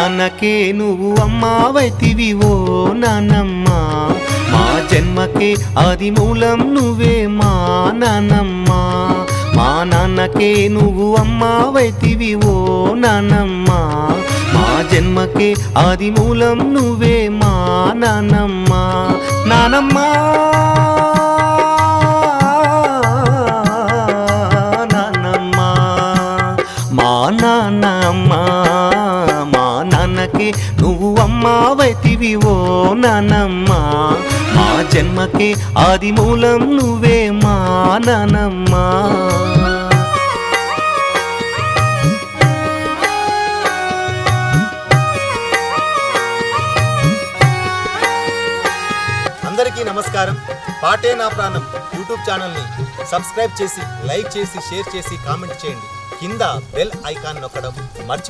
నాన్నకే నువ్వు అమ్మావైతివి ఓ నానమ్మ, మా జన్మకే ఆది మూలం నువ్వే మా నానమ్మ. మా నాన్నకే నువ్వు అమ్మావైతివి ఓ నానమ్మ, మా జన్మకే ఆది మూలం నువ్వే మా నానమ్మ. నానమ్మ నానమ్మ మా నానమ్మ, మా నాన్నకే నువ్వు అమ్మావైతివి ఓ నానమ్మ, మా జన్మకే ఆది మూలం నువ్వే మా నానమ్మ. అందరికీ నమస్కారం. పాటే నా ప్రాణం యూట్యూబ్ ఛానల్ని సబ్స్క్రైబ్ చేసి, లైక్ చేసి, షేర్ చేసి, కామెంట్ చేయండి. కింద బెల్ ఐకాన్ నొక్కడం మర్చిపో